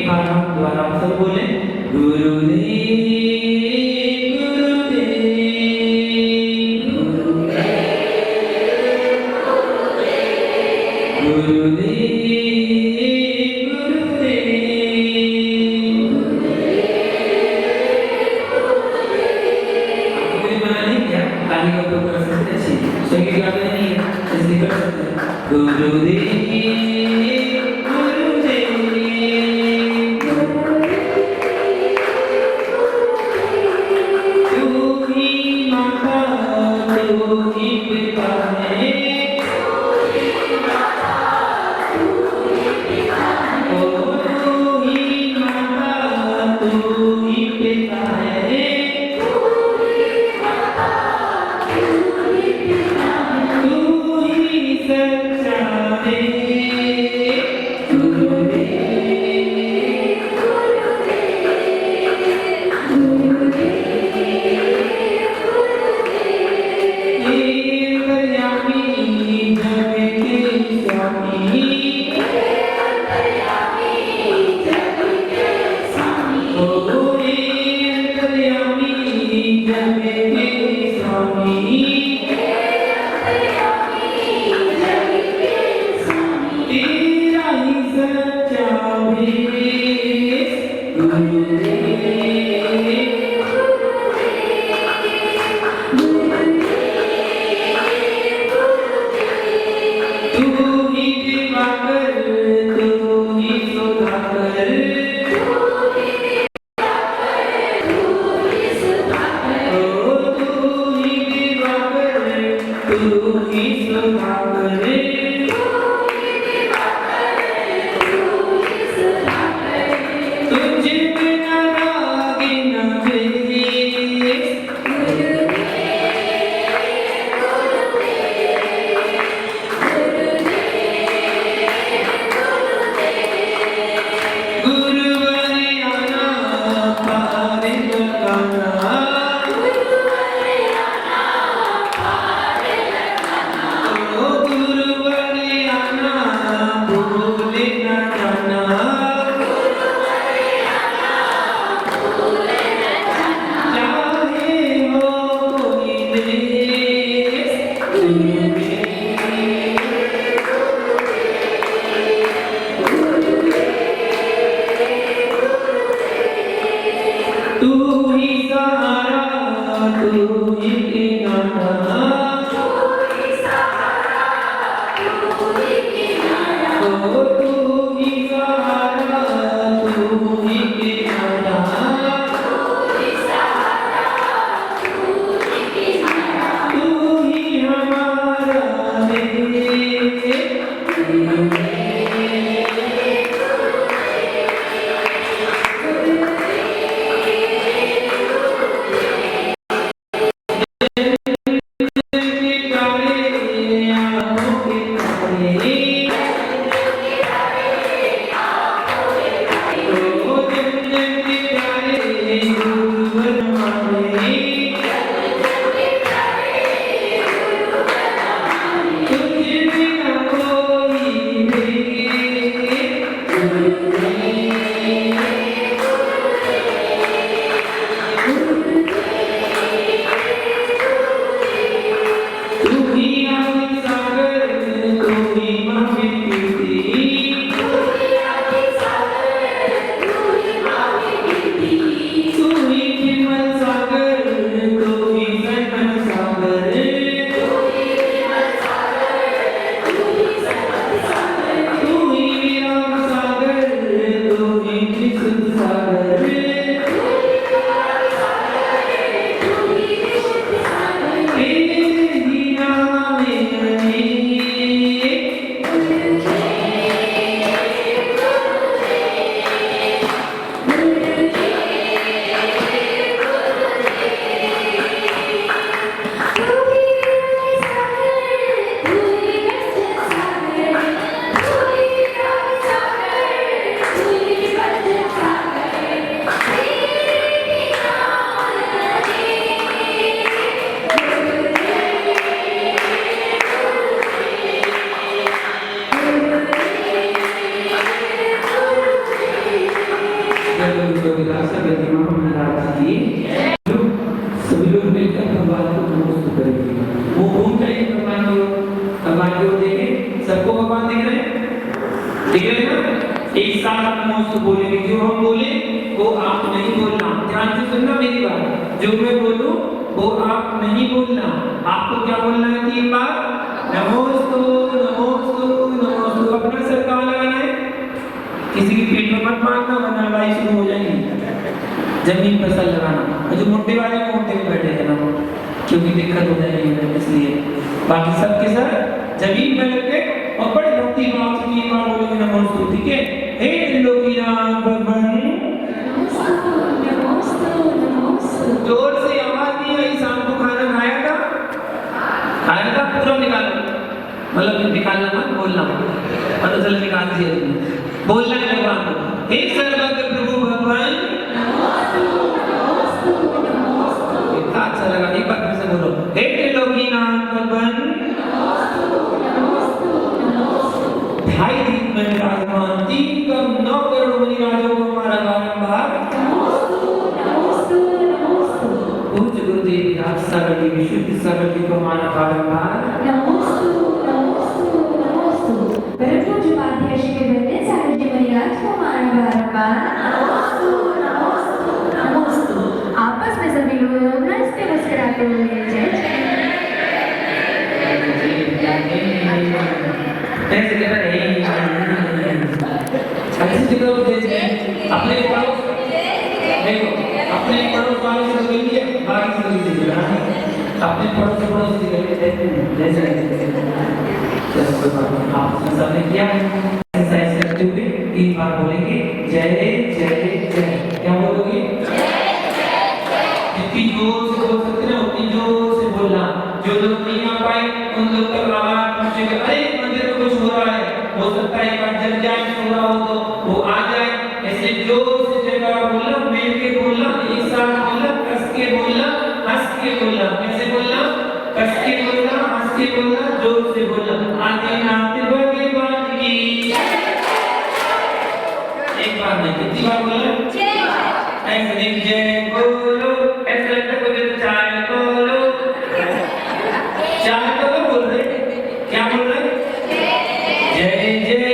बार हम दोबारा आप सब बोले गुरुदेव गुरुदेव गुरुदेव गुरुदेव बना नहीं क्या ताली का उपयोग कर सकते हैं संगीत गाते नहीं है इसलिए कर सकते हैं गुरुदेव सभी लोग मिलकर भगवान को नमस्ते करेंगे। वो घूम जाएंगे भगवान की ओर देखें। सबको भगवान दिख रहे हैं? दिख रहे हैं ना? एक साथ नमस्ते बोलेंगे। जो हम बोले वो आप नहीं बोलना। ध्यान से सुनना मेरी बात। जो मैं बोलूं वो आप नहीं बोलना। आपको क्या बोलना है? 3 बार नमोस्तु नमोस्तु नमोस्तु। अपना सर कहाँ लगाना है? किसी की पीठ में मत मारना, वरना लड़ाई शुरू हो जाएगी। जमीन पर सर लगाना। जो मोटे वाले मोटे में बैठे हैं ना, क्योंकि दिक्कत हो जाएगी इसलिए। बाकी सबके सर जमीन में लग के और बड़े भक्ति भाव से 3 बार बोलेंगे नमोस्तु। ठीक है? हे त्रिलोकीनाथ भगवान, जोर से आवाज नहीं आई। शाम को खाना खाया था? खाया था? पूरा निकालो। मतलब निकालना मत, बोलना पता चले निकाल दिया तुमने। बोलना है भगवान को। हे सर्वज्ञ प्रभु भगवान, कितना अच्छा लगा। एक बार फिर से बोलो। हे त्रिलोकीनाथ भगवान, ढाई दिन में विराजमान 3.9 करोड़ मुनिराजों को हमारा बारंबार पूज्य गुरुदेव राज सागर जी, विशुद्ध सागर जी को हमारा बारंबार परम पूज्य माध्यक्ष के बंदे सागर जी महाराज को हमारा बारंबार नमोस्तु। आपस में सभी लोग नमस्ते मुस्कुराते हुए जय ऐसे कहना नहीं। अच्छी जगह पे भेजिए। अपने पड़ोस देखो, अपने पड़ोस वाले से मिलिए, बाकी से मिलिए। अपने पड़ोस से जैसे आपने सबने किया एक्सरसाइज करते हुए 3 बार बोलेंगे जय जय जय। क्या बोलोगे? जितनी जोर से बोल सकते हैं उतनी जोर से बोलना। जो लोग नहीं आ पाए उन लोग तक आवाज पहुंचेगी। अरे मंदिर में कुछ हो रहा है, हो सकता है एक बार जब जाए हो रहा हो तो वो आ जाए। ऐसे जोर से जगह बोलना, मिल के बोलना, एक साथ बोलना, कस के बोलना, हंस के बोलना। कैसे बोलना? कस के बोलना, हंस के बोलना, जोर से बोलना। आदिनाथ भगवान की एक बार नहीं, कितनी बार बोलना? ऐसे नहीं जय बोलो। ऐसे लगता है कोई चाय बोलो, चाय बोलो बोल रहे। क्या बोल रहे? जय जय जय।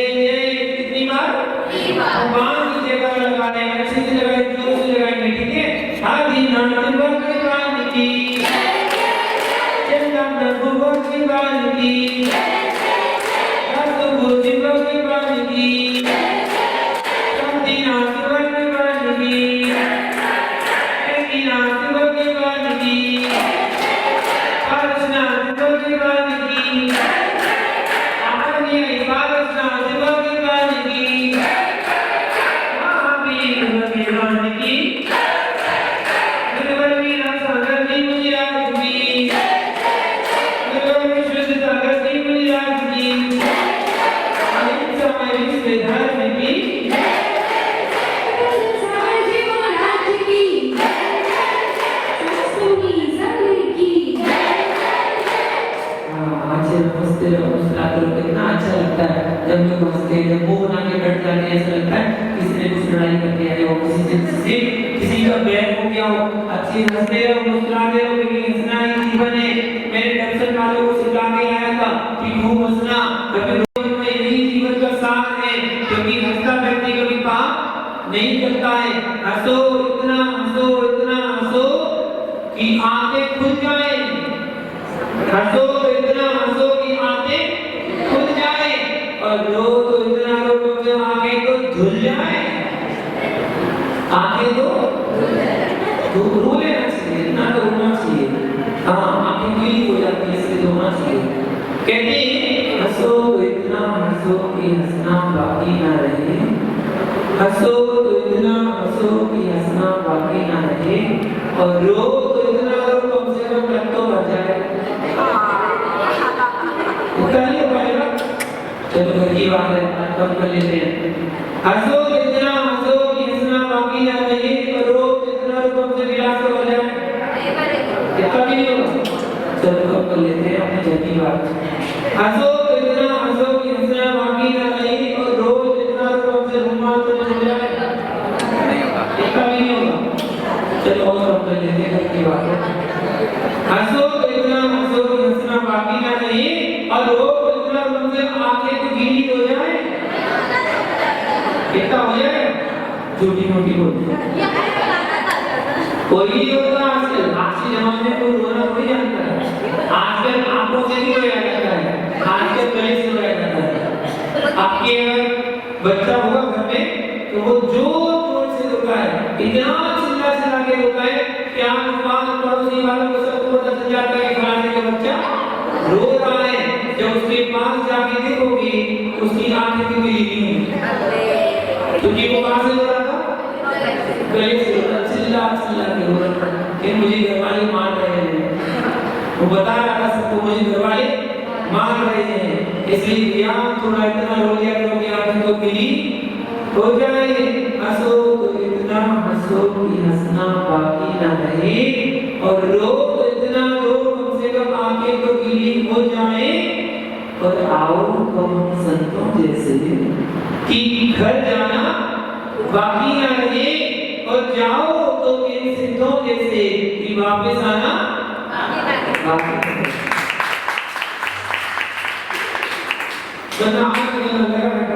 कितनी बार? 3 बार। भगवान की जगह लगाने, अच्छे से लगाए, जोर से लगाएंगे। ठीक है? आदिनाथ भगवान की, जगन्नाथ भगवान की, राष्ट्रभूति भगवान की, शांतिनाथ भगवान की, एकनाथ भगवान की, पारसनाथ भगवान की, आदरणीय पारसनाथ भगवान की, महावीर भगवान की, गुरुवीर सागर जी मुनिराज की, गुरुवीर शुद्ध सागर जी मुनिराज की, अहिंसा में विश्व धर्म की, सागर जी महाराज की, सस्तुति सागर की। अच्छे नमस्ते मुस्कुराते रहो। कितना अच्छा लगता है जब लोग हंसते हैं, जब मुंह बना के बैठ जाते हैं। ऐसा लगता है किसी ने कुछ लड़ाई करके आए हो, किसी का बैर हो गया हो। अच्छे हंसते रहो, मुस्कुराते रहो, क्योंकि हंसना ही जीवन है। मेरे दर्शन वालों को सिखा के आया था कि खूब हंसना कभी में यही जीवन का सार है। क्योंकि हंसता व्यक्ति कभी पाप नहीं करता है। हंसो इतना हंसो कि आंखें खुल जाए। हंसो इतना हंसो कि आंखें खुल जाए, और रो तो इतना रो कि आंखें तो धुल जाए। आंखें तो रो लेना चाहिए, इतना तो रोना चाहिए। हाँ, आंखें गीली हो जाती है, इसलिए रोना चाहिए। कहते हैं हंसो इतना हंसो कि हंसना बाकी ना रहे। हंसो तो इतना हंसो कि हंसना बाकी ना रहे, और रो तो इतना रो कम से कम रख तो बच जाए। चलो ये बात है, कम कर लेते हैं। हंसो इतना हंसो कि हंसना बाकी ना रहे, और रो इतना रो कम से गिलास तो बच जाए। इतना भी नहीं होगा। चलो कम कर लेते हैं अपनी जल्दी बात। हंसो इतना हंसो कि हंसना बाकी ना रहे, और रो इतना रो कम से रुमाल तो बच जाए। चलो और कम कर लेते हैं की बात है। हंसो तो इतना हंसो कि हंसना बाकी ना रहे और रो तो इतना तुमसे आंखें तो गीली हो जाए। कितना हो जाए? छोटी मोटी होती है। कोई नहीं होता आजकल, आज के जमाने में कोई रोना नहीं जानता है। आजकल आंखों से नहीं रोया जाता है, आजकल गले से रोया जाता है। आपके अगर बच्चा होगा घर में तो वो जोर से रोता है, इतना चिल्ला चिल्ला के रोता है कि आस-पास पड़ोसी वालों को सबको पता चल जाता है कि फलाने का बच्चा रो रहा है। जब उसके पास जाके देखोगी उसकी आंखें भी नीली होंगी, क्योंकि वो कहां से रो रहा था? गले से चिल्ला चिल्ला के रो रहा था कि मुझे घरवाले मार रहे हैं। वो बता रहा था सबको मुझे घरवाले मार रहे हैं, इसलिए भैया थोड़ा इतना रो लिया करो कि आंखें तो गीली हो जाए। हंसो तो इतना हंसो कि हंसना बाकी ना रहे और रो तो इतना रो कम से कम आंखें तो गीली हो जाए। और आओ तो हम संतों जैसे कि घर जाना बाकी ना रहे और जाओ तो इन सिद्धों जैसे कि वापस आना बाकी ना रहे।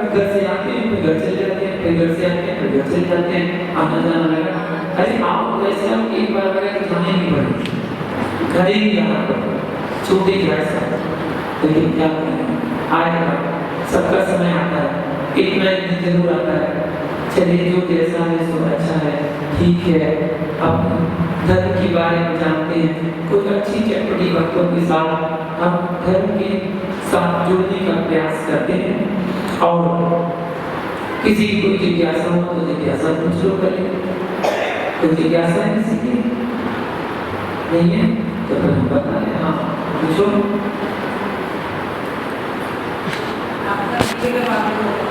घर से आते हैं फिर घर चले जाते हैं, फिर घर से आते हैं फिर घर चले जाते हैं, आना जाना लगा। अरे आप वैसे हम एक बार लगा कि जाने नहीं पड़े, घर ही जाना पड़े, छोटे घर से। लेकिन क्या करें, आएगा सबका समय आता है, एक ना एक दिन जरूर आता है। चलिए जो जैसा है सो अच्छा है, ठीक है। अब धर्म के बारे में जानते हैं, कुछ अच्छी चटपटी बातों के साथ हम धर्म के साथ जुड़ने का प्रयास करते हैं। और किसी की कोई जिज्ञासा हो तो जिज्ञासा पूछ लो पहले। कोई जिज्ञासा है किसी की? नहीं है तो फिर हम बता दें। हाँ पूछो।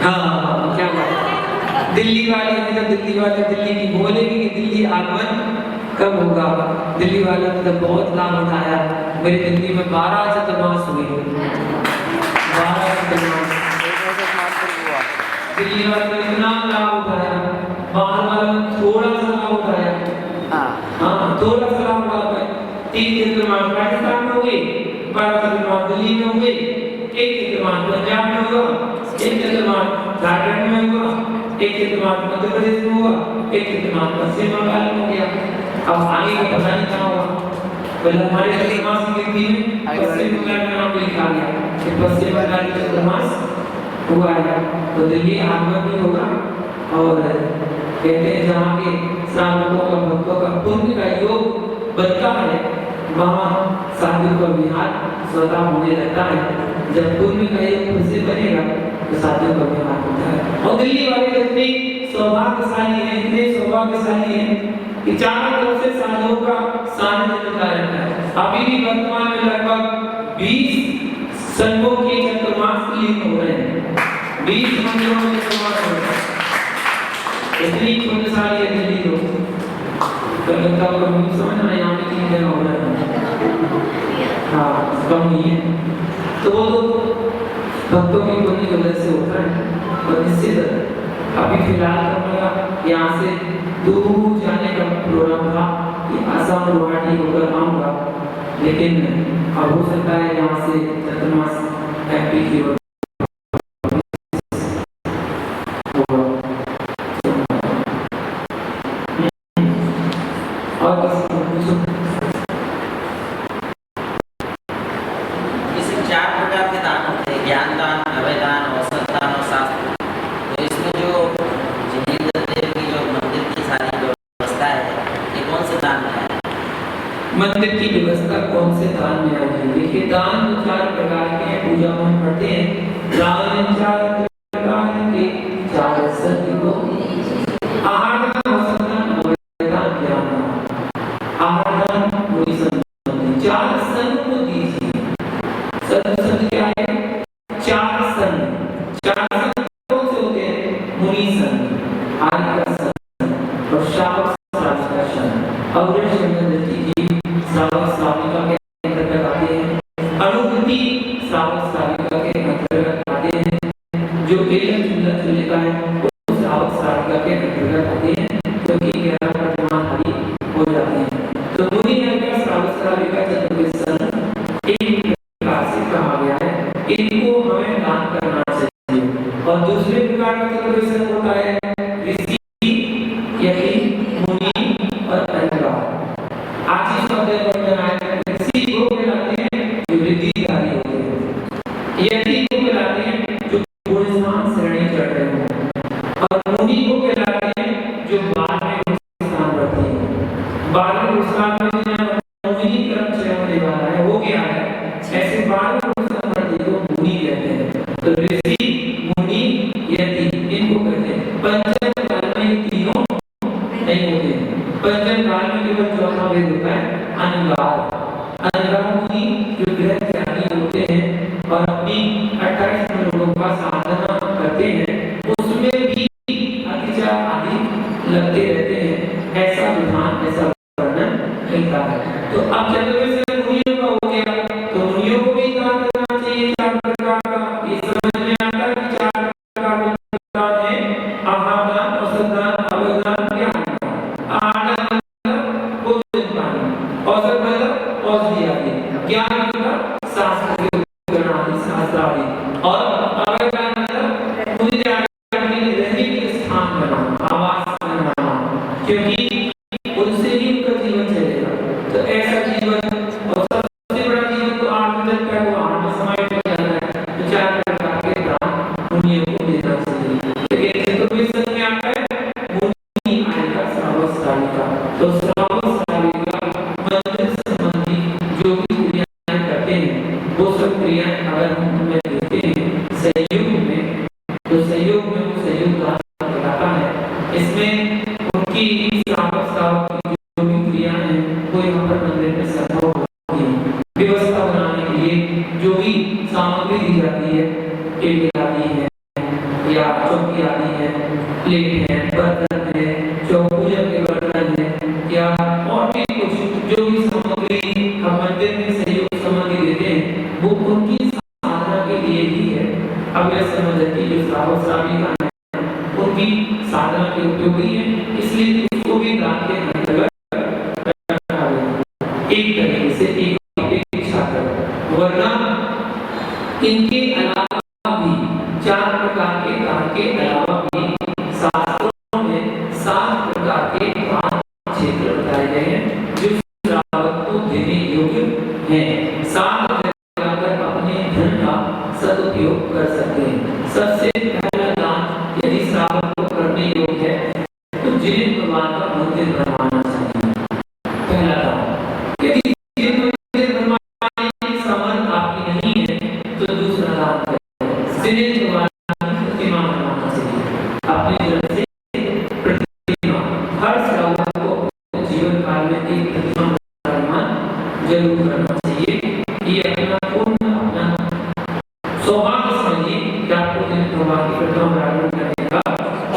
हाँ क्या बात? दिल्ली वाले दिल्ली की बोलेगी कि दिल्ली आगमन कब होगा। दिल्ली वालों ने तो बहुत लाभ उठाया। मेरे दिल्ली में 12 चतुर्मास हुए, 12 चतुर्मास। दिल्ली वालों ने इतना लाभ उठाया, बाहर वालों ने थोड़ा सा लाभ उठाया। हाँ थोड़ा सा लाभ उठा पाए। 3 चतुर्मास राजस्थान में हुए, 12 चतुर्मास दिल्ली में हुए, 1 चतुर्मास पंजाब में हुआ, 1 चतुर्मास झारखंड में हुआ, 1 चतुर्मास मध्य प्रदेश में हुआ, 1 चतुर्मास पश्चिम बंगाल में हो गया। अब आगे का पता नहीं कहाँ हुआ। पहले हमारे चतुर्मास की गिनती में पश्चिम बंगाल में नाम लिखा गया कि पश्चिम बंगाल की चतुर्मास हुआ है। तो दिल्ली आगमन भी होगा। और कहते हैं जहाँ के श्रावकों का भक्तों का पुण्य का योग बनता है वहाँ साधु का विहार स्वतः होने लगता है। जब पुण्य का योग खुद से बनेगा तो साधु का विहार होता है। और दिल्ली वाले इतने सौभाग्यशाली हैं, इतने सौभाग्यशाली हैं कि चारों तरफ से साधुओं का सानिध्य मिलता रहता है। अभी भी वर्तमान में लगभग 20 संघों के चतुर्मास लीन हो रहे हैं, 20 मंदिरों में चतुर्मास हो रहे हैं। इतनी पुण्यशाली है दिल्ली तो कलकत्ता को नहीं समझना, यहाँ पे 3 जगह हो रहा है। हाँ कम नहीं है। तो वो तो भक्तों की पुण्य की वजह से होता है। और निश्चित अभी फिलहाल हमारा यहाँ से दूर जाने का प्रोग्राम था कि आसाम गुवाहाटी होकर आऊँगा, लेकिन अब हो सकता है यहाँ से चतुर्मास एमपी की ओर मंदिर की व्यवस्था कौन से दान में आ जाएगी। देखिए दान 4 प्रकार के हैं, पूजा में पढ़ते हैं। दान 4 प्रकार के, 4 सत्य को आहार दान, वस्त्र दान, वैद्य दान, ज्ञान दान। आहार दान मुनि संत 4 संत को दीजिए। संत क्या है? 4 संत। 4 संत कौन से होते हैं? मुनि संत, आर्य का संत और श्रावक श्राविका का संत। और श्रावक श्राविका के अंतर्गत आते हैं। अनुभूति श्रावक श्राविका के अंतर्गत आते हैं। पंचम काल में केवल चौथा वेद होता है अनगार। अनगार मुनि जो गृह त्यागी होते हैं और अपनी 28 लोगों का साधना करते हैं, उसमें भी अतिचार आदि लगते रहते हैं, ऐसा विधान, ऐसा वर्णन मिलता है। तो अब चतुर्वेद से मुनियों का हो गया, तो मुनियों को भी दान करना चाहिए 4 प्रकार का। ये समझ में आता है कि 4 प्रकार के दान है, आहार दान, औषध दान, अवयव दान, ज्ञान दान। आहार दान भोजन पानी, औषध मतलब औषधि आदि, ज्ञान मतलब शास्त्र के उपकरण आदि, शास्त्र आदि, और अवयव दान मतलब पूरी रहने के स्थान बनाना, आवास बनाना, क्योंकि उनसे ही उनका जीवन चलेगा। तो ऐसा जीवन, और सबसे बड़ा जीवन तो आनंद का, वो आनंद समाज में जाना है। तो 4 प्रकार के दान मुनियों को देना चाहिए। लेकिन चतुर्वेद संघ में आता है मुनि आएगा श्रावस्ताविका। तो श्रावस्ताविका मंदिर संबंधी जो भी क्रियाएं करते हैं, वो सब क्रियाएं अगर हम उनमें देते हैं सहयोग में, तो सहयोग में वो सहयोग दान कहलाता है। इसमें उनकी श्रावस्ताव की जो भी क्रियाएं हैं वो यहाँ पर मंदिर में संभव होती है। व्यवस्था बनाने के लिए जो भी सामग्री दी जाती है, टेबल आदि है या चौकी आदि है, प्लेट है, बर्तन है, पूजा के बर्तन है, या और भी कुछ जो भी सामग्री हम मंदिर में सहयोग सामग्री देते हैं, वो उनकी साधना के लिए ही है। अब यह समझ कि जो श्रावस्ताविका है उनकी साधना के उपयोगी है, इसलिए उसको भी दान के अंतर्गत एक तरीके से एक छात्र, वरना इनके अलावा भी 4 प्रकार के दान के अलावा भी शास्त्रों में 7 प्रकार के दान क्षेत्र बताए गए हैं जो श्रावक को देने योग्य हैं। 7 जगह अपने धन का सदुपयोग कर सकते हैं। सबसे पहला दान यदि श्रावक को करने योग्य है तो जिन भगवान का मंदिर बनवाना चाहिए। पहला दान, यदि जिन मंदिर बनवाने की सामर्थ आपकी नहीं है तो दूसरा दान करें, जिन भगवान की प्रतिमा बनवाना चाहिए। अपनी तरफ से प्रतिमा, हर श्रावक को जीवन काल में एक प्रतिमा निर्माण जरूर करना चाहिए। ये अपना पूर्ण अपना सौभाग्य समझिए कि आपको जिन भगवान की प्रतिमा बनाने करने का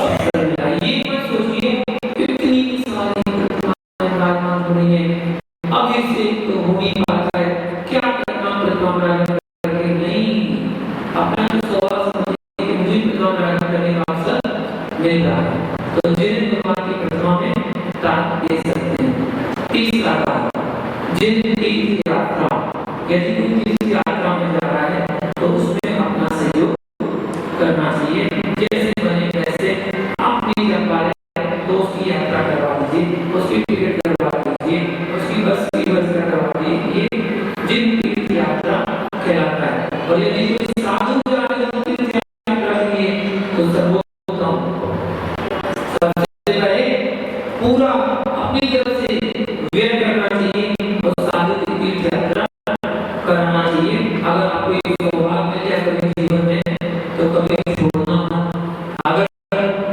अवसर मिला। ये मत सोचिए कितनी सारी प्रतिमाएं विराजमान हो रही हैं, अब इससे तो हो ही पाता है, क्या करना प्रतिमा बनाने करके नहीं। अपना जो सौभाग्य समझिए कि मुझे प्रतिमा बनाने करने का अवसर मिल रहा है, तो जिन भगवान की प्रतिमा में दान दे सकते हैं। तीसरा दान, जिन तीर्थ यात्रा, यदि कोई तीर्थ यात्रा में जा रहा है तो उसमें अपना सहयोग करना चाहिए। जैसे बने वैसे आप नहीं जा पा रहे तो उसकी यात्रा करवा दीजिए, उसकी टिकट करवा दीजिए, उसकी बस की व्यवस्था करवा दीजिए। जिन तीर्थ यात्रा कहलाता है। और यदि कोई साधु जा रहे हैं तीर्थ यात्रा के लिए तो सर्वोत्तम सबसे पहले पूरा अपनी तरफ से व्यय करना चाहिए और साधु की तीर्थ यात्रा करना चाहिए। अगर आपको ये सौभाग्य मिल जाए कभी जीवन में तो कभी छोड़ना मत। अगर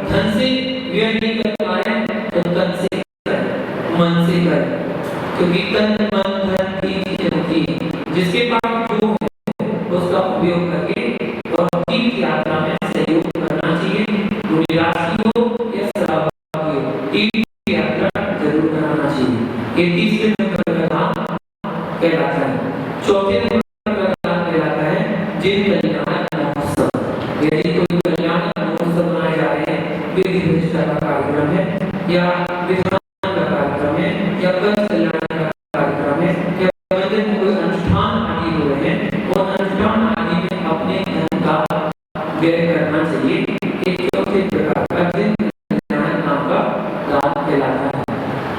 धन से व्यय नहीं कर पा रहे तो तन से करें, मन से करें, क्योंकि तन मन धन की चीजें होती है। जिसके पास जो है उसका उपयोग करके और तीर्थ यात्रा में सहयोग करना चाहिए। राशि हो या श्रावक हो, तीर्थ यात्रा जरूर कराना चाहिए। ये तीसरे नंबर का दान कहलाता है। चौथे नंबर का दान कहलाता है जिन कल्याण महोत्सव। यदि कोई कल्याण महोत्सव मनाए जा रहे हैं, विधि प्रतिष्ठा का कार्यक्रम है या विधान का कार्यक्रम है या पंच कल्याण का कार्यक्रम है या मंदिर में कोई अनुष्ठान आदि हो रहे हैं, और अनुष्ठान आदि में अपने धन का व्यय करना चाहिए। एक चौथे प्रकार का जिन कल्याण नाम का दान कहलाता है।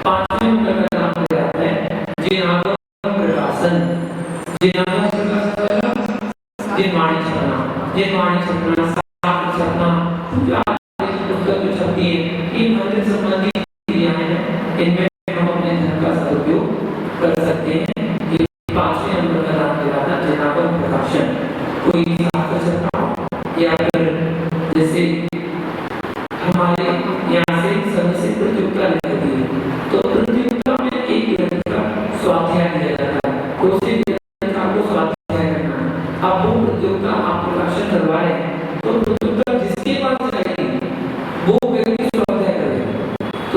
पांचवें नंबर का दान कहलाता है जिनागम प्रकाशन। जिनागम प्रकाशन, जिनवाणी छपना, जिनवाणी छपना, शास्त्र छपना, पूजा पुस्तक जो छपती है, इन मंदिर संबंधी क्रियाएं हैं, इनमें हम अपने धन का सदुपयोग कर सकते हैं। ये पांचवें नंबर का दान कहलाता है जिनागम प्रकाशन। कोई शास्त्र छपना या फिर जैसे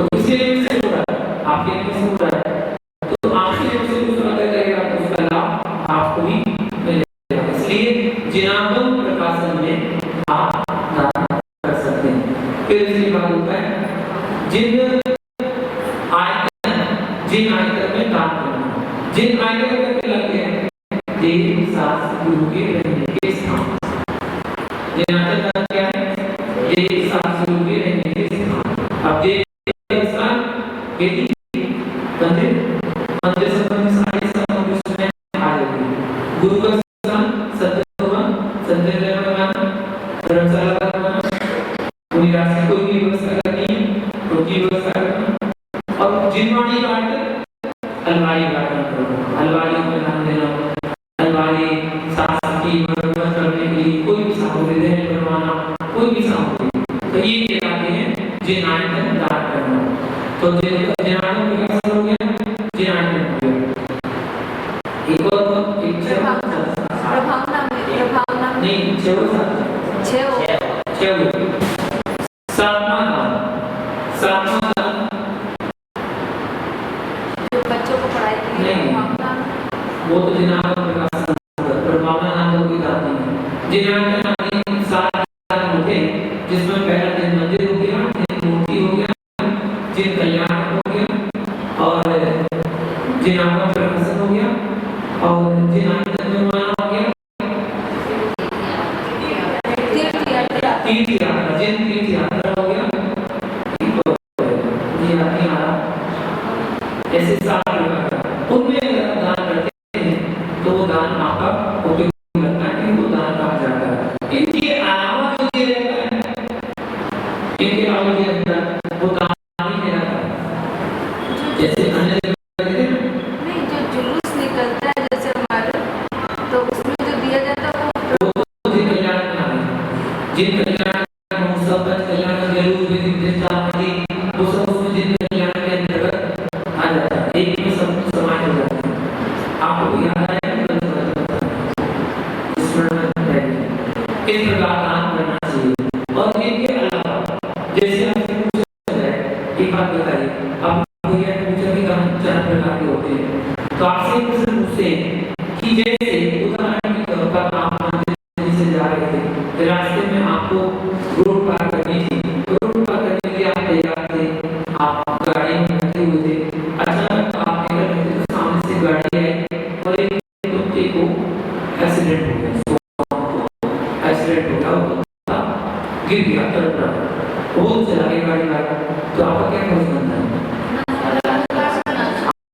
तो किसी लेवल से हो रहा है, आपके लेवल से हो रहा है, तो आपके लेवल से कुछ अगर करेगा तो उसका लाभ आपको भी मिलेगा। इसलिए जिनागम प्रकाशन में आप दान कर सकते हैं। फिर इसके बाद होता है जिन आयतन में दान करना। जिन आयतन में क्या लगते हैं, देव सास गुरु के रहने के स्थान। जिन आयतन का क्या है, देव सास गुरु के रहने के स्थान। अब देव स्थान यदि मंदिर मंदिर संबंधी सारे सामग्री उसमें आ जाएगी। गुरु का स्थान सत्यभवन संतजन बनाना, धर्मशाला बनाना, निराश की कोई भी व्यवस्था करनी है, उनकी व्यवस्था करना। और जिनवाणी घाट अलमारी गार्डन करो, अलमारी में ध्यान देना, अलमारी साथ की मरम्मत करने के लिए कोई भी सामग्री देने बनवाना, कोई भी सामग्री, तो ये कहलाते हैं जिन आयतन दान करना। तो जिन आयतन विकास हो गया, जिन आयतन हो गया। एक और एक नहीं सातवां दान बच्चों को पढ़ाई के लिए वो तो जिनागम प्रकाशन प्रभावना नाम का कोई दान नहीं है। जिनागम सात दान होते हैं, जिसमें पहला दिन मंदिर हो गया, दिन मूर्ति हो गया, जिन कल्याण हो गया, और जिनागम प्रकाशन हो गया, और जिनागम निर्माण हो गया, तीर्थ यात्रा, जिन तीर्थ यात्रा हो गया, ऐसे सात प्रकार का उनमें अगर दान करते हैं तो वो दान आपका उपयोग लगता है, कि वो दान कहा जाता है। इनके अलावा जो दिया जाता है, इनके अलावा दिया जाता है वो दान नहीं रहता है। जैसे अन्य नहीं, जो जुलूस निकलता है जैसे हमारे, तो उसमें जो दिया जाता है वो जिन कल्याण है, जिन कल्याण महोत्सव का कल्याण जरूर वो सब उसमें जिन कल्याण के अंतर्गत आ जाता है, एक में सब समाज हो जाता है। आपको याद आया कि किस प्रकार दान करना चाहिए। और इनके अलावा जैसे आपसे पूछा जाए, एक बात बताइए, अब भैया ने पूछा कि दान चार प्रकार के होते हैं, तो आपसे प्रश्न पूछते हैं कि जैसे उदाहरण के तौर पर आप मंदिर से जा रहे थे, रास्ते में आपको रोड पार करनी थी, रोड पार करने के लिए आप तैयार थे, आप गाड़ी में बैठे हुए थे, अचानक आप निकल रहे थे तो सामने से गाड़ी आई और एक कुत्ते को एक्सीडेंट हो गया, एक्सीडेंट हो गया, वो कुत्ता गिर गया, तड़प रहा, वो चला गया गाड़ी वाला, तो आपका क्या फर्ज बनता है?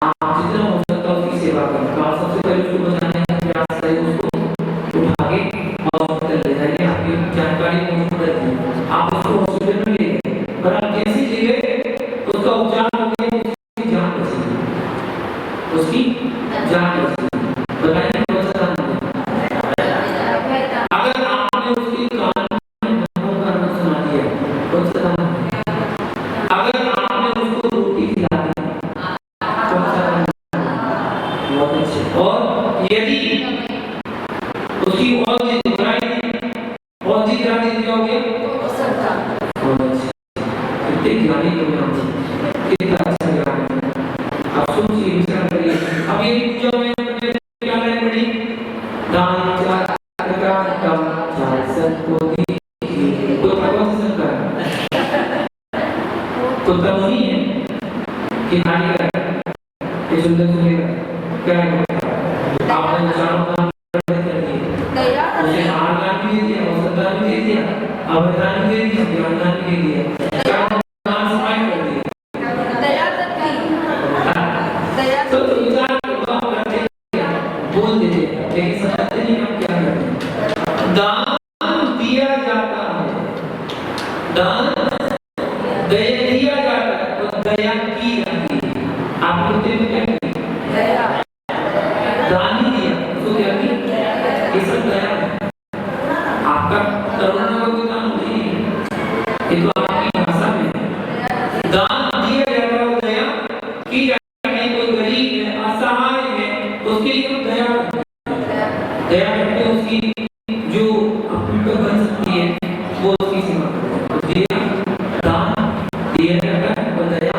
आप जितना हो सकता है उसकी सेवा करें। तो आप सबसे पहले उसको बचाने का प्रयास करें, उसको उठा के हॉस्पिटल ले जाइए, आपकी जानकारी हॉस्पिटल दी, आप उसको हॉस्पिटल में ले गए, पर आप कैसे ले गए, उसका उपचार हो गया, उसकी जान बची, उसकी जान बची। बताइए कौन सा दान है? अगर आपने उसकी कान में धर्मों का नाम सुना दिया, कौन सा दान है? अगर आपने उसको रोटी खिला दी, कौन सा दान है? बहुत अच्छे। और यदि उसकी और जिद करा दी क्या हो गया? बहुत अच्छे। कितने ज्ञानी लोग हैं, कितना अच्छा ज्ञान है। आप सोचिए, विचार करिए। अब ये पूजा में क्या लाइन पड़ी? दान चार प्रकार का, चार सबको दीजिए। तो कौन सा संस्कार है? तो तब नहीं है कि नानी का ये सुंदर सुनेगा क्या है? आपने चारों काम कर दिए, मुझे आदान भी दे दिया, औसतदान भी दे दिया, अवदान भी दे दिया, ज्ञानदान भी दे दिया, चारों काम समाप्त कर दिए। तो विचार बोल देते हैं, लेकिन समझते नहीं हम क्या करते हैं। दान दिया जाता है, दान दया दिया जाता है, और दया की जाती है। आप बोलते हैं क्या की? दान ही दिया, उसको क्या की? ये सब दया है। आपका करुणा का कोई दान नहीं है, ये तो आपकी भाषा में है। दान दिया जाता है, दया की जाती है। कोई गरीब है, असहाय है, उसके लिए हम दया दया करते हैं, उसकी जो अपनी पर बन सकती है वो उसकी सीमा करते हैं। दिया दान दिया जाता है और दया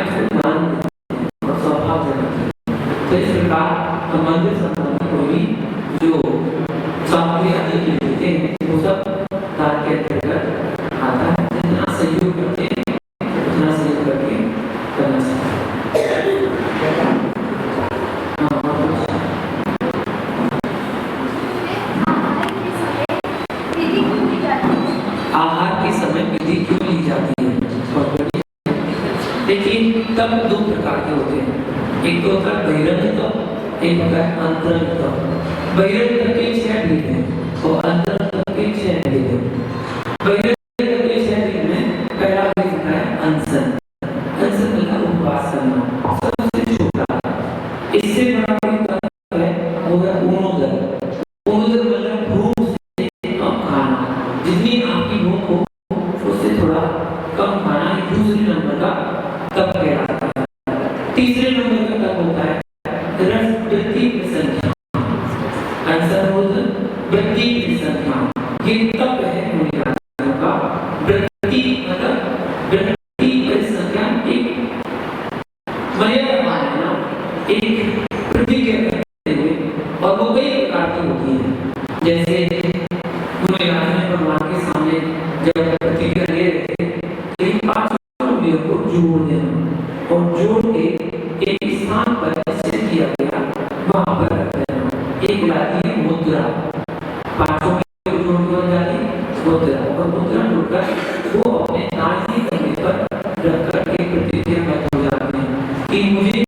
इसको ध्यान देते हैं और स्वभाव से रखते हैं। तो इस प्रकार मंदिर संबंधी कोई भी जो सामग्री आदि के लेते हैं वो सब दान के अंतर्गत आता है। जितना सहयोग करते हैं उतना सहयोग करके करना चाहिए। आहार के समय विधि क्यों ली जाती है? देखिए तब दो प्रकार के होते हैं, एक तो होता है बहिरंग तप, एक होता है अंतरंग तप। बहिरंग तप के 6 भेद हैं और अंतरंग तप के 6 भेद हैं। बहिरंग तप के 6 भेद में पहला भेद होता है अनशन। अनशन मतलब उपवास करना, सबसे छोटा है। इससे बड़ा कोई तप है वो है ऊणोदर। ऊणोदर मतलब भूख से कम खाना, जितनी आपकी भूख हो उससे थोड़ा कम खाना, ये दूसरे नंबर का तप कहलाता है। तीसरे नंबर का तप होता है रस वृद्धि प्रसंख्या। आंसर होता वृद्धि प्रसंख्या। ये तप है मुनिराजों का। वृद्धि मतलब वृद्धि प्रसंख्या एक मर्यादा मानना, एक वृद्धि के करते हुए, और वो कई प्रकार की होती है। जैसे मुनिराज ने भगवान के सामने जब प्रतिज्ञा ले रहे थे कि 5 उंगलियों को जोड़ देना और जोड़ के एक स्थान पर स्थित किया गया, वहां पर रख देना। एक लाती है मुद्रा, 5 उंगलियों को जोड़ के जाती मुद्रा, और मुद्रा जोड़कर वो अपने दाहिने कंधे पर रख कर के प्रतिज्ञा करते हो जाते हैं कि मुझे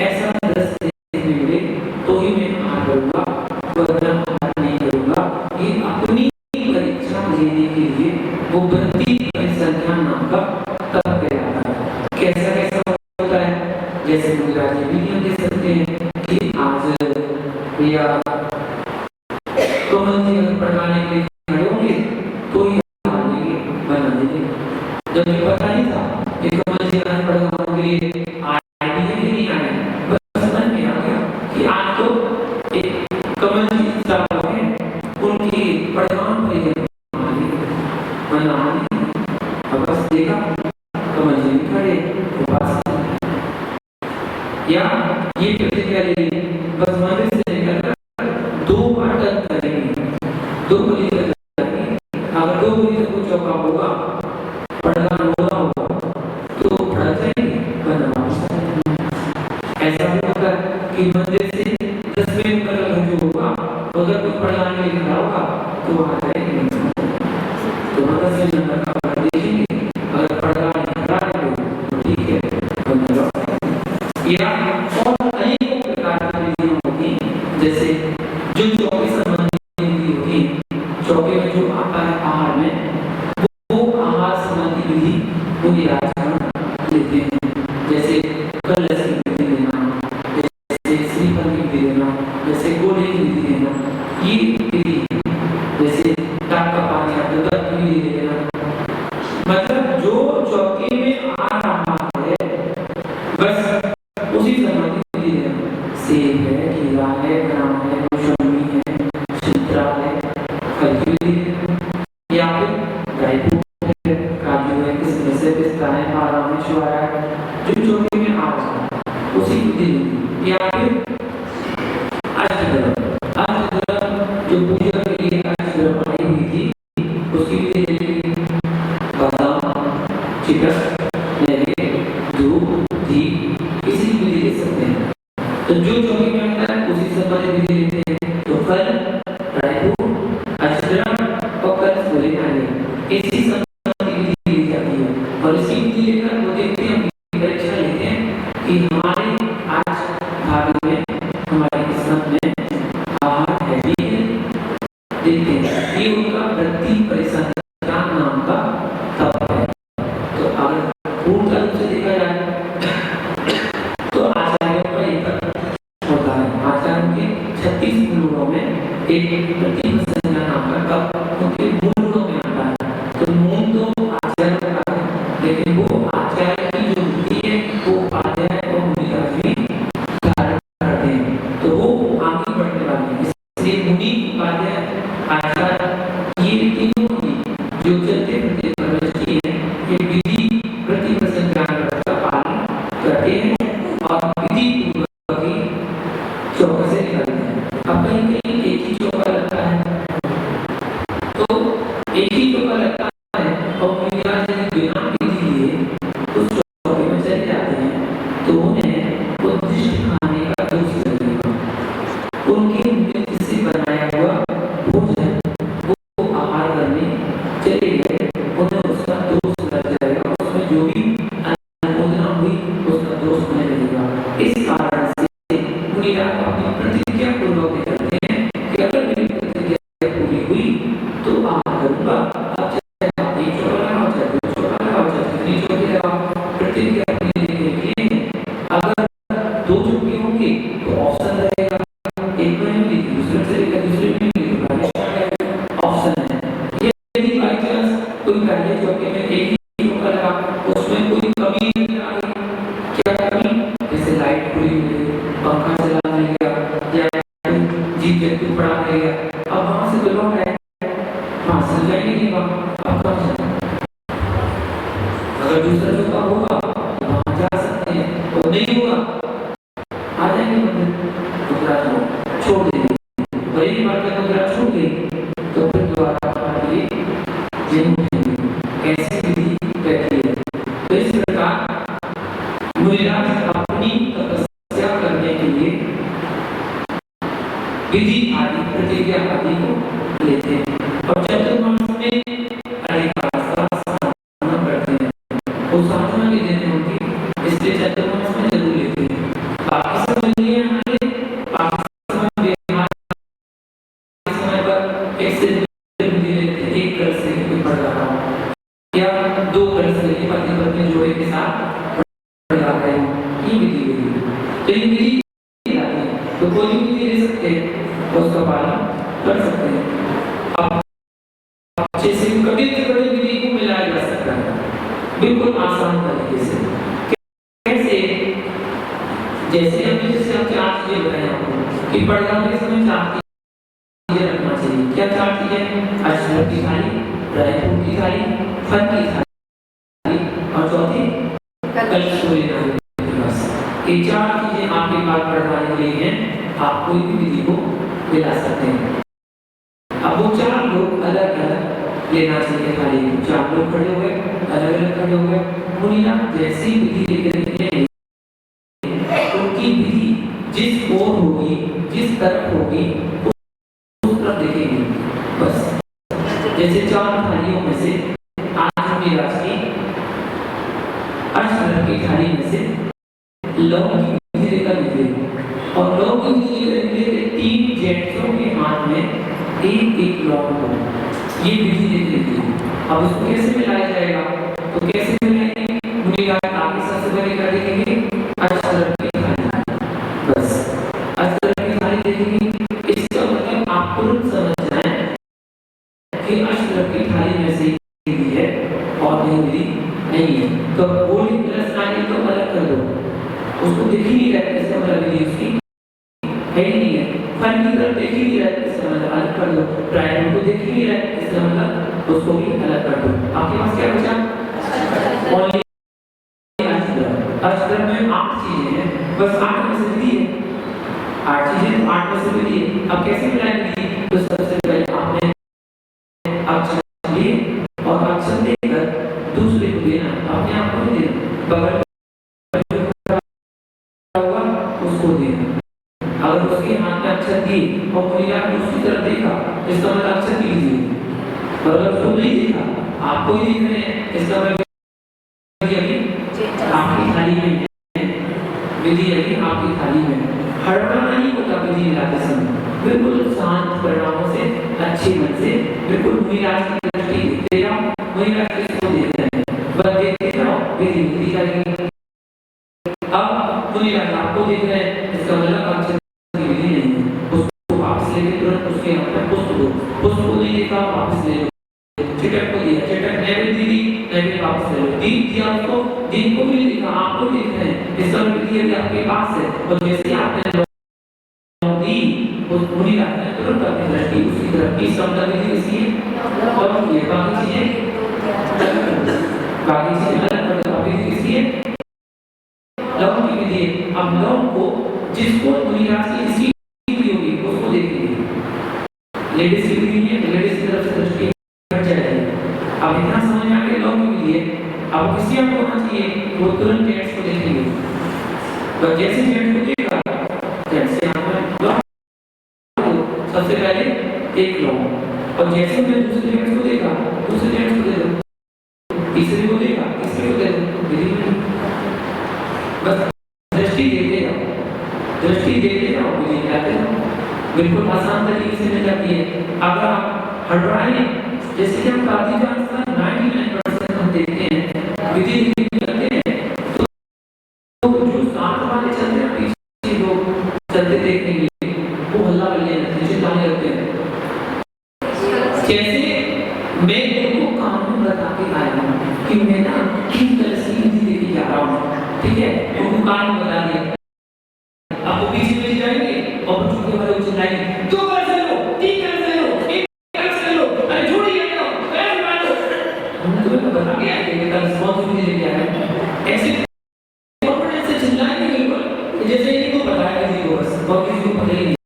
ऐसा दृश्य देखने मिले तो ही मैं आहार करूंगा, वरना आहार नहीं करूंगा। ये अपनी परीक्षा लेने के लिए वो वृद्धि परिसंख्या नाम का तप कहलाता है। कैसा कैसा होता है? जैसे मुनिराज भी नियम दे सकते हैं कि आज या कमल जी अगर पढ़ाने के लिए खड़े होंगे तो ही आगे बना देंगे। जब ये पता नहीं था कि कमल जी अगर पढ़ाने के लिए आए भी है कि नहीं आए, बस समझ में आ गया कि आज तो एक कमल जी साहब हैं, उनकी पढ़ान पर बस देखा कमल जी खड़े उपास, या ये प्रतिज्ञा ले बस मंदिर से निकलकर 2 बार तक करेंगे, 2 बजे तक करेंगे। अगर 2 बजे तक कुछ चौका होगा, पढ़ना होगा तो पढ़ जाएंगे, बना। ऐसा भी होता है कि मंदिर से 10 मिनट का जो होगा, अगर कुछ पढ़ाने के लिए खड़ा होगा तो वहां जाएंगे, तो मतलब से नंबर का देखेंगे। अगर पढ़ा नहीं रहा है तो ठीक है, बना। या और अनेक प्रकार की विधियां होती हैं, जैसे जो चौके संबंधी विधि होती है, चौके में जो आता है आहार में, वो आहार संबंधी विधि मुनिराज लेते हैं। जैसे कलश की विधि देना, जैसे श्रीफल की विधि देना, जैसे गोले की विधि देना, ये विधि, जैसे टाप का पानी या दूध की विधि देना। मतलब जो चौके में आ रहा है बस उसी संबंधित विधि देना। सेब है, खीरा है, ग्राम है, मौसमी है, संतरा है, फल की विधि देना, या फिर ड्राई फ्रूट है, काजू है, किसमिस है, पिस्ता है, बादाम है, छुआरा है, जो चौके में आ रहा है उसी विधि देनी। या फिर अष्टग्रह जो पूजा के लिए अष्टग्रह बनाई हुई थी उसकी विधि देनी। बादाम, चिकन, मेवे, दूध, घी, किसी भी विधि दे सकते हैं। तो जो चौकी में आता है उसी संबंधित विधि देते हैं। तो फल, ड्राई फ्रूट, अष्टग्रह और कलश बोले आने, इसी संबंधित विधि दी जाती है। और इसी विधि लेकर वो देखते हैं, परीक्षा लेते हैं कि हमारे आज भाग्य में, हमारे किस्मत में आहार है भी है, देखते हैं। ये उनका वृद्धि परिसंख्या नाम का तप है। तो अगर पूर्ण रूप से देखा जाए तो आचार्यों का एक होता है, आचार्यों के 36 बैठते हैं और विधि पूर्वक ही चौके से निकलते हैं। अब कहीं कहीं एक ही चौका लगता है, तो एक ही चौका लगता है और मुनिराज यदि बिना विधि लिए उस चौके में चले जाते हैं तो उन्हें उद्दिष्ट खाने का दोष लगेगा। उनकी मृत्यु से बनाया हुआ भोजन वो आहार करने चले गए, उन्हें उसका दोष लग जाएगा, उसमें जो भी अनुमोदना हुई उसका दोष होने लगेगा। इस कारण से मुनिराज अपनी प्रतिज्ञा पूर्वक कहते हैं कि अगर मेरी प्रतिज्ञा पूरी हुई तो आहार करूंगा। अब चाहे आप एक चौका लगाओ, चाहे दो चौका लगाओ, चाहे कितनी चौकी लगाओ, प्रतिज्ञा पूरी के लिए अगर दो चौकी होंगी तो ऑप्शन रहेगा, एक में होगी दूसरे से लेकर दूसरे में होगी तो ऑप्शन है। यदि बाई चांस कोई पहले चौके में एक ही चौका लगा, उसमें कोई कमी नहीं आ गई, क्या कमी, जैसे लाइट पूरी हो गई, पंखा चला नहीं गया या जीप व्यक्ति पड़ा रह गया, अब वहां से तो लौट आए, वहां से जाएंगे नहीं, वहां अब कहाँ जाए। अगर दूसरा चौका होगा तो वहां जा सकते हैं, और नहीं हुआ आ जाएंगे मंदिर, मुद्रा छोड़ देंगे। और एक बार जब मुद्रा छूट गई तो फिर दोबारा हमारे लिए जेल उठेंगे। कैसी विधि रहती है। तो इस प्रकार मुनिराज अपनी तपस्या करने के लिए विधि आदि प्रतिज्ञा आदि को लेते हैं और चतुर्मास में अधिकार साधना करते हैं। वो साधना के दिन होती, इसलिए चतुर्मास में जरूर लेते हैं। बाकी सब लिए हमारे बाकी समय पर एक से विधि लेते हैं, एक कल से कोई पढ़ रहा हो या दो कल से पति पत्नी जोड़े के साथ पढ़ रहा है, ये विधि लेते हैं। तो ये विधि तो कोई भी विधि ले सकते हैं, उसका पालन कर सकते हैं। अब अच्छे से कभी कभी विधि को मिलाया जा सकता है बिल्कुल आसान तरीके से। कैसे, जैसे अभी जैसे हम चार चीजें बताए आपको कि पढ़ने के समय चार चीजें रखना चाहिए। क्या चार चीजें? अक्षर की थाली, ड्राई फ्रूट की थाली, फल की थाली और चौथी कलश को लेना है। बस ये चार चीजें आपके पास पढ़वाने के लिए हैं, आप कोई भी विधि को मिला सकते हैं। अब वो चार लोग अलग अलग लेना चाहिए थाली को, चार लोग खड़े हुए अलग अलग खड़े हुए, मुनिराज जैसी विधि लेकर उनकी विधि जिस ओर होगी, जिस तरफ होगी उस तरफ देखेंगे। बस जैसे चार थालियों में से आज मुनिराज की अष्टदल की थाली में से लौंग की विधि लेकर निकले और लौंग की विधि लेकर निकले तीन जेंट्सों के हाथ में एक एक लौंग हो, ये विधि लेकर निकले। अब उसको कैसे मिलाया जाएगा? तो कैसे मिलाएंगे? मुनिराज आगे सबसे पहले कर देंगे अष्टदल की थाली। बस अष्टदल की थाली देखेंगे, इसका मतलब आप तुरंत समझ जाएं कि अष्टदल की थाली में से विधि है और नहीं विधि नहीं है। तो बोली प्लस आगे तो अलग कर दो, उसको देख ही नहीं रहे, इसका मतलब विधि उसकी है ही नहीं है। फल की तरफ देख ही नहीं रहे, इसका मतलब अलग कर दो। ड्राई को देख ही नहीं रहे, इसका मतलब उसको भी अलग कर दो। आपके पास क्या बचा? ओनली अष्टदल में 8 चीजें हैं, बस 8 में से विधि है, 8 चीजें 8 में से विधि है। अब कैसे मिलाएंगे? तो सबसे पहले आपने अक्षर लिए और अक्षर लेकर दूसरे को देना, अपने आप को नहीं देना, बगल उसको देना। अगर उसके हाथ में अक्षर दिए और मुनिराज ने उसकी तरफ देखा, इसका मतलब अक्षर की विधि है। और अगर उसको नहीं देखा, आपको ही देख रहे हैं, इसका मतलब आपकी थाली में है, विधि अभी आपकी थाली में। हड़बड़ाना नहीं होता विधि मिलाते समय, बिल्कुल शांत परिणामों से, अच्छे मन से, बिल्कुल मुनिराज की दृष्टि देखते जाओ, मुनिराज इसको देख रहे हैं, बस देखते जाओ, विधि विधि करेंगे। अब मुनिराज आपको देख रहे हैं, इसका मतलब अक्षर की विधि नहीं है, उसको वापस लेके तुरंत उसके हाथ में पुष्प दो, पुष्प को नहीं देखा वापस ले लो, चिटक को दिया, चिटक नैवेद्य दी, नैवेद्य वापस ले लो, दीप दिया उसको, दीप को भी नहीं देखा, आपको देख रहे हैं, इसका विधि यदि आपके पास है और जैसे आपने दी उस मुनिराज ने तुरंत अपनी दृष्टि उसकी तरफ की, इसका मतलब विधि इसकी है और ये बाकी चीजें अलग कर दो, विधि किसकी है? लॉ की विधि है। अब लॉ को जिसको दुनिया की इसकी विधि होगी उसको देखेंगे। लेडीज की विधि है, लेडीज की तरफ से दृष्टि हट जाएगी। अब इतना समझ में आ गया लॉ की विधि है। अब किसी को होना चाहिए वो तुरंत जेंट्स को देखेंगे, तो जैसे जेंट्स को देखा जैसे आपने लॉ सबसे पहले एक लॉ, और जैसे मैं दूसरे जेंट्स को देखा दूसरे जेंट्स को दे दो, तीसरे को देखा तीसरे को दे दो, विधि में बस दृष्टि देते जाओ, दृष्टि देते जाओ, विधि जाते जाओ, बिल्कुल आसान तरीके से मिल जाती है। अगर आप हड़बड़ाएं जैसे कि हम काफी जानते हैं 99% हम देखते हैं विधि करते हैं तो जो साथ वाले चलते हैं पीछे जो चलते देखने के लिए वो हल्ला बल्ले नीचे जाने लगते हैं। जैसे मैं उनको कानून बता के आया हूँ कि मैं ना किस तरह से विधि देके जा रहा हूँ, ठीक है, उनको कानून बता दिया। अब वो पीछे पीछे जाएंगे और बच्चों के बारे में चिल्लाएंगे, दो बार से लो, तीन बार से लो, एक बार से लो, अरे छोड़ ही जाओ, पैर मारो। हम तुम्हें तो बता के आए कि कल रिस्पांसिबिलिटी लेके आए, ऐसे कॉन्फिडेंस से चिल्लाएंगे बिल्कुल जैसे इनको पता है किसी को, बस और किसी को पता ही नहीं।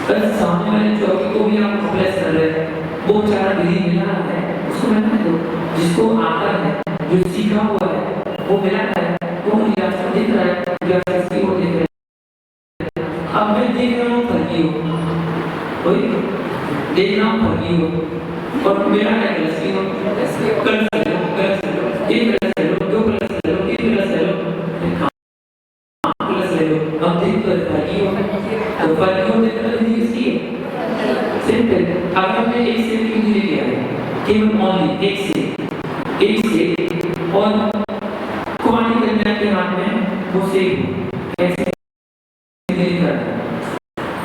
पर सामने वाले चौकी को भी आप प्लेस कर रहे हैं, वो बेचारा विधि मिला है उसको मिला दो, जिसको आता है जो सीखा हुआ है वो मिला है, वो मुझे दिख रहा है या किसी को देख रहा है। अब मैं देख रहा हूँ फर्जी हो, कोई देख रहा हूँ फर्जी हो और मेरा है गलती हो, कर सकते हो, कर सकते हो, एक गलत ले लो, दो गलत ले लो, तीन गलत ले लो, गलत ले लो, अब देख कर फर्जी हो, तो फर्जी हो देख कर विधि किसकी है? सिंपल। अगर मैं एक से की विधि लेके आया केवल ओनली एक से और कुमारी कन्या के हाथ में वो सेब कैसे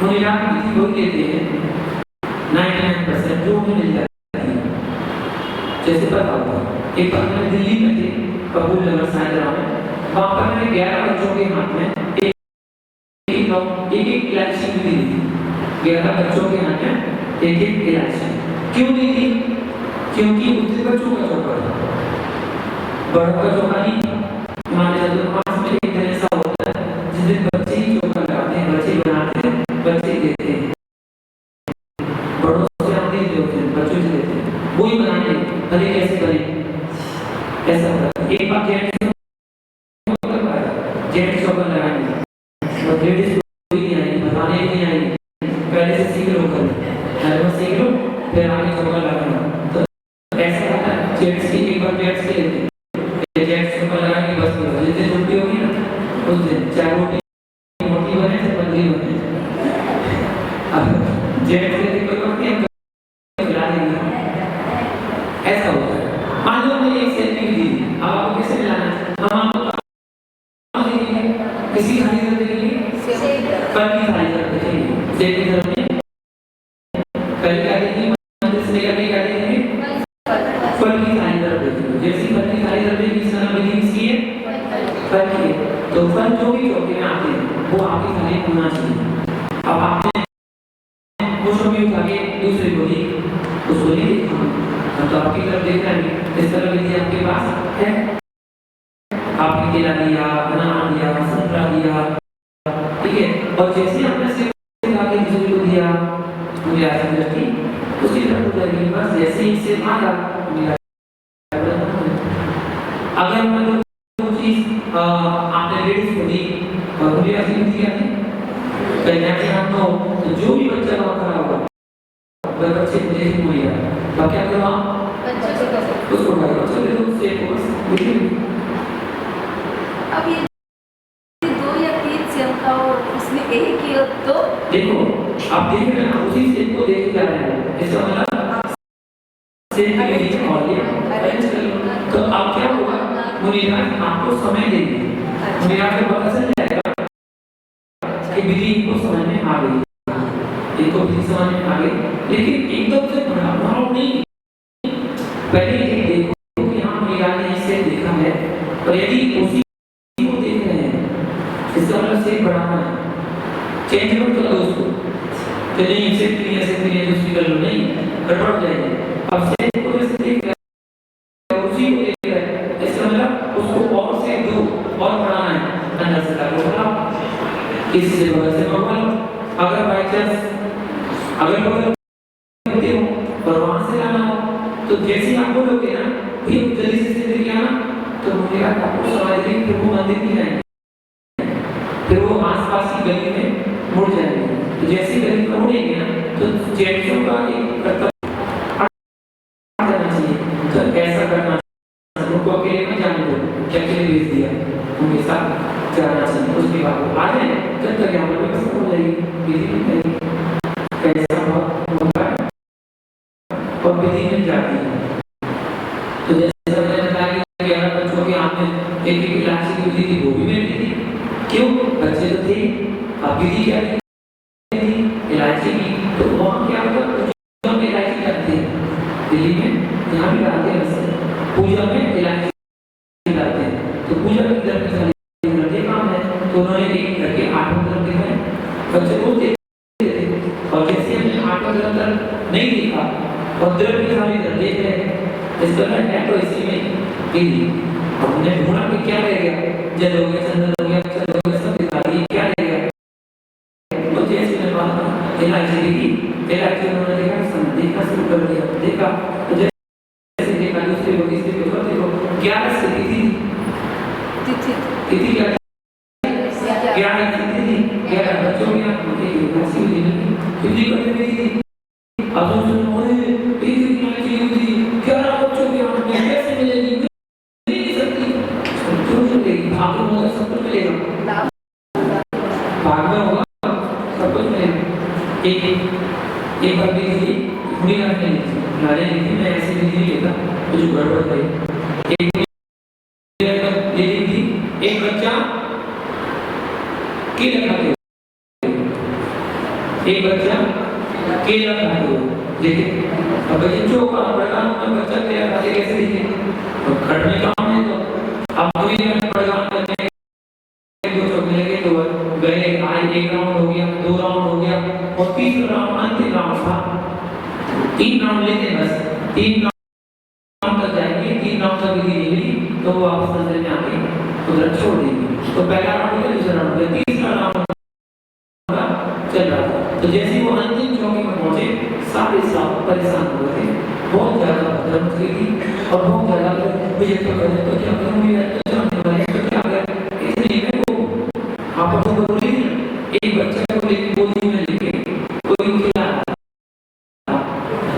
मुनिराम विधि वही देते हैं 99% जो उन्हें मिल जाती है। जैसे पता होगा एक बार मैं दिल्ली में थे कपूर नगर साइड में, वहाँ पर मैंने 11 बच्चों के हाथ में एक इलायची दी थी। 11 बच्चों के हाथ में एक इलायची क्यों दी थी? क्योंकि उतने बच्चों का चौका था, बड़ों का चौका नहीं था। हमारे चतुर्मास में एक दिन ऐसा होता है जिस दिन बच्चे ही चौका लगाते हैं, बच्चे बनाते हैं, बच्चे देते हैं, बड़ों से हम नहीं देते हैं, बच्चों से देते हैं, वो ही बनाते हैं, भले कैसे बने ऐसा होता है। एक बार जेंट्स चौका लगाएंगे और लेडीज कोई नहीं आएगी, बताने नहीं आएगी, पहले से सीख लो, कर सीख लो फिर आगे चौका लगाना। तो ऐसा होता है जेंट्स की एक बार जेंट्स के लेते हैं, जेंट्स चौका लगाएंगे बस जिस दिन छुट्टी होगी ना उस दिन चाहे रोटी मोटी बने चाहे पतली बने, अब जेंट्स के कोई बात नहीं खिला देंगे। ऐसा होता है। मान लो मैंने एक सेल्फी दी, अब आपको कैसे मिलाना है? हम आपको किसी खाली तरफ देखेंगे, पर की खाली तरफ देखेंगे, सेब की तरफ नहीं, पहले क्या देखेंगे, मंदिर से लेकर क्या देखेंगे, फल की खाली तरफ देखेंगे। जैसे फल की खाली तरफ देखेंगे इस तरह विधि किसकी है? फल की है। तो फल जो भी चौके में आते हैं वो आपकी थाली में होना चाहिए। अब आपने वो शोभी उठा के दूसरे को दी, उसको नहीं देखा, तो आपकी तरफ देख रहे हैं, इस तरह विधि आपके पास है। आपने केला दिया, अनार दिया, संतरा दिया, ठीक है, और जैसे आपने सेब आगे दूसरे को दिया मुझे ऐसा दृष्टि उसी तरह उधर बस जैसे ही से मारा मेरा। अगर मैं तो चीज आपने लेडीज को दी और मुझे ऐसी विधि क्या थी कन्या के हाथ में, तो जो भी बच्चा वहाँ खड़ा होगा वह बच्चे को देख मुझे तो क्या करो आप उसको उठाओ, चलो तो सेब को बस। अब ये 2 या 3 सेब का और उसमें एक ही हो तो देखो आप देख रहे हैं उसी सेब को देख जा रहे हैं, इसका मतलब सेब के लिए और ये तो आप क्या होगा मुनिराज आपको समय देंगे, मुनिराज को पता चल जाएगा कि विधि को समझ में आ गई, इनको विधि समझ में आ गई, लेकिन एकदम से बड़ा भाव नहीं, पहले एक देखो कि हाँ मुनिराज ने इसे देखा है, और यदि उसी को देख रहे हैं इसका मतलब सेब बढ़ाना है, चेंज मत करो उसको कि नहीं इसे क्लियर दूसरी कर लो, नहीं गड़बड़ हो जाएगी। अब सेब को जैसे देख रहे हैं उसी को देख रहे हैं, इसका मतलब उसको और से दो और बढ़ाना है, इससे बगल से मंगवा लो। अगर बाई चांस अगर बगल होते हो और वहां से लाना हो तो जैसे ही आप बोलोगे ना भैया जल्दी से लेके आना, तो मुझे आपको समझ नहीं फिर वो मंदिर नहीं आएंगे, फिर वो आसपास की गली में मुड़ जाएंगे। तो जैसे ही गली में मुड़ेंगे ना तो जेंट्सों का एक कर्तव्य करना चाहिए, तो ऐसा करना उनको अकेले में जाने दो, अकेले भेज दिया उनके साथ जाना चाहिए। उसके बाद वो आ जाए जब तक यहाँ पर सब हो जाएगी विधि कैसा होगा और विधि मिल जाती है। तो जैसे मैंने बताया कि अगर बच्चों के हाथ में एक इलायची की विधि थी वो भी मिलती थी, क्यों बच्चे तो थे। अब विधि क्या थी इलायची की, तो वहाँ क्या होता पूजा में इलायची डालते हैं, दिल्ली में यहाँ भी डालते हैं, पूजा में इलायची डालते हैं। तो पूजा की तरफ से काम है, तो उन्होंने एक करके 8 धर्म दिखाए, बच्चे को देखते थे। और जैसे हमने 8 धर्म नहीं देखा और द्रव्य की सारी धर्म देख रहे हैं, इस तरह है तो इसी में विधि। हमने ढूंढा कि क्या रह गया, जल हो गया, चंदन हो गया, चल हो गया, सब दिखा दिए, क्या रह गया। तो जैसे मैंने बात इलायची देखी, इलायची उन्होंने देखना शुरू कर दिया, देखा तो जैसे देखा दूसरे को तीसरे को चौथे को 11 से तिथि क्या 11 तिथि थी, 11 बच्चों में ऐसी विधि करने में थी। अब हम सुन एक इलायची हुई 11 बच्चों के हाथ में कैसे मिलेगी, नहीं सकती, क्यों मिलेगी, भाग में होगा सब कुछ मिलेगा, भाग में होगा सब कुछ मिलेगा। एक बार भी थी पूरी रात नहीं नारे नहीं थी, मैं ऐसे भी नहीं लेता कुछ गड़बड़ थी। एक बच्चा केला खाते एक बच्चा केला खाते हुए देखे। अब बच्चों का प्रोग्राम में बच्चा केला खाते कैसे दिखे, तो खड़ने काम है। तो अब कोई प्रोग्राम करते हैं, 2 चौक मिलेंगे तो गए आए, 1 राउंड हो गया, 2 राउंड हो गया और 3 राउंड अंतिम राउंड था। 3 राउंड लेते बस, 3 राउंड तक जाएंगे, 3 राउंड तक विधि नहीं मिली तो वो वापस मंदिर में आके उधर छोड़ देंगे। तो पहला राउंड हो गया, दूसरा राउंड हो गया, तीसरा राउंड चल रहा था। तो जैसे वो अंतिम चौकी में पहुंचे सारे साहब परेशान हो गए, बहुत ज्यादा धर्म थी और बहुत ज्यादा मुझे तो करें तो क्या करूंगी, तो जानने वाले तो क्या करें, इसलिए वो आपस में बोली एक बच्चे को लेके गोदी में लेके कोई खिला,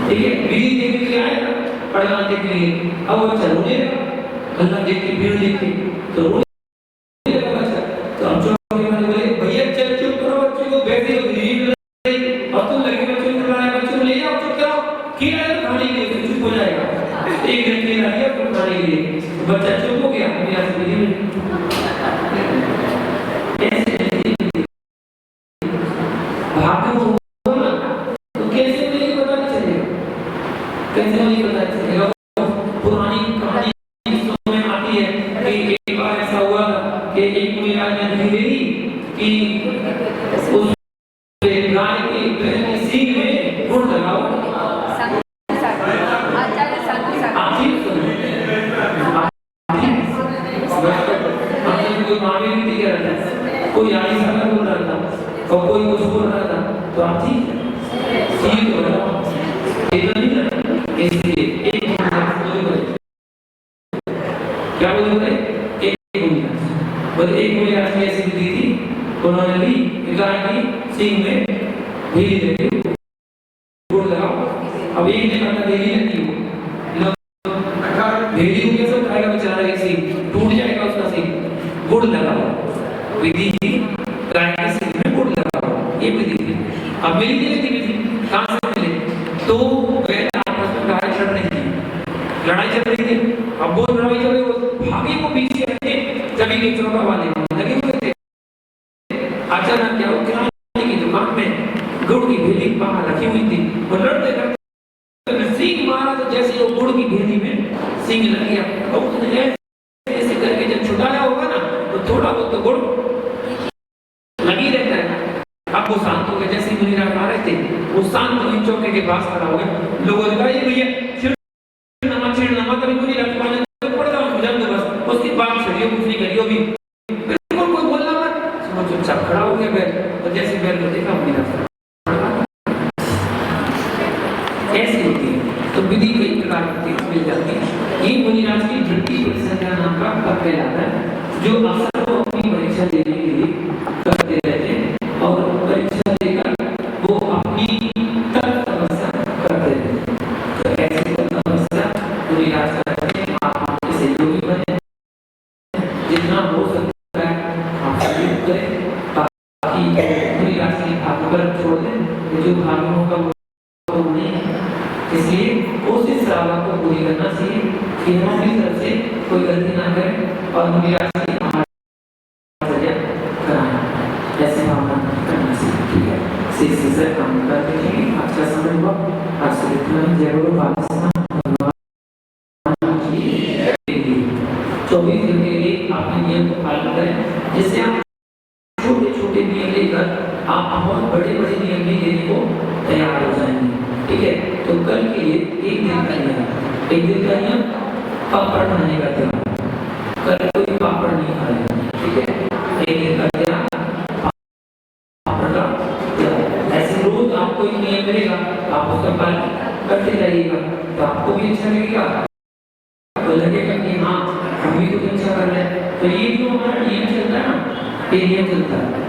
ठीक है, विधि देखने के लिए आएगा, पढ़ना देखने के लिए। अब वो बच्चा रोने लगा, अल्लाह देख के भीड़ देख के तो रोने लगा बच्चा। तो हम चौकी वाले बोले भैया चल चुप करो, बच्चे को बैठे हो नींद और तुम लगे बच्चे को बुलाए, बच्चे को ले जाओ, चुप करो, खिला दो खाने के लिए, चुप हो जाएगा। एक दिन खिला दिया फिर खाने के लिए, बच्चा चुप हो गया, मेरा से विधि में भाग में तो कैसे मुझे पता नहीं चलेगा, कैसे मुझे पता चलेगा। पुरानी कहानी में आती है कि एक बार ऐसा हुआ कि एक महिला ने धीरे कि उस गाय के सींग में गुड़ लगाओ, कोई मामी भी कह रहा था, कोई आई सगा बोल रहा था और कोई कुछ बोल रहा था, तो आप ठीक सींग हो रहा इतना नहीं करना। इसलिए एक क्या बोले एक मुझे आज ऐसी विधि थी, उन्होंने भी गाय की सींग में भेली लगी गुड़ लगाओ। अब एक ने कहता भेली लगी हो भेली को कैसे उठाएगा बेचारा, एक सींग टूट जाएगा उसका सींग, गुड़ लगाओ विधि थी, गाय की सींग में गुड़ लगाओ, ये विधि थी। अब मिली नहीं थी विधि, कहाँ से मिले, तो आपस में गाय लड़ रही थी, लड़ाई चल रही थी। अब वो लड़ाई चल रही, भागे वो पीछे हटे, जमीन के चौका वाले लगे हुए थे। अचानक क्या हो, किराने की दुकान में गुड़ की भेली बाहर रखी हुई थी, वो लड़ते लड़ते सींग मारा तो जैसे वो गुड़ की भेली में सींग लग गया, और उसने ऐसे करके जब छुटाया होगा ना तो थोड़ा बहुत तो गुड़ लगी रहता है। अब वो शांत हो गए, जैसे मुनीरा आ रहे थे वो शांत हो चौके के पास खड़ा हो गया। लोगों ने कहा ये भैया छिड़ना कभी मुनीरा के पास तो पड़ जाओ जल्द बस, उसकी बात छड़ियो कुछ नहीं करियो भी, बिल्कुल कोई बोलना मत, समझो चुपचाप खड़ा हो गया बैल, और जैसे बैल को देखा मेरा ऐसी होती है। तो विधि कई प्रकार की मिल जाती है। ये मुनिराज की वृत्ति परिसंख्या नाम का पद कहलाता है, जो अक्सर को अपनी परीक्षा देने के लिए करते रहते हैं और परीक्षा देकर वो अपनी तर्क तपस्या करते रहते हैं। तो ऐसी तपस्या मुनिराज करते हैं। आप आपके सहयोगी बने, जितना हो सकता है आप सहयोग करें, बाकी मुनिराज की भाग पर छोड़ दें, जो भागों का इसलिए उस श्रावक को पूरी करना चाहिए कि हम भी तरफ से कोई गलती ना करें और मुनिराज की सजा कराएं, ऐसे भावना करना चाहिए। ठीक है, शिष्य से काम कर देखेंगे। आज का समय हुआ, आज से इतना ही। जय गुरु बालकृष्ण भगवान की। 24 घंटे के आपने नियम को पालन करें, जिससे आप छोटे छोटे नियम लेकर आप बहुत बड़े बड़े नियम भी देने को तैयार हो जाएंगे। ठीक है, तो कल के लिए एक दिन का नियम, एक दिन का नियम पापड़ खाने का त्यौहार, कल कोई पापड़ नहीं खाएगा। ठीक है, एक दिन का त्यौहार पापड़ का त्यौहार। ऐसे रोज आपको एक नियम मिलेगा, आप उसका पालन करते रहिएगा, तो आपको भी अच्छा लगेगा, तो लगेगा कि हाँ हम भी कुछ अच्छा कर रहे हैं। तो ये जो हमारा नियम चलता है ना, ये नियम चलता है।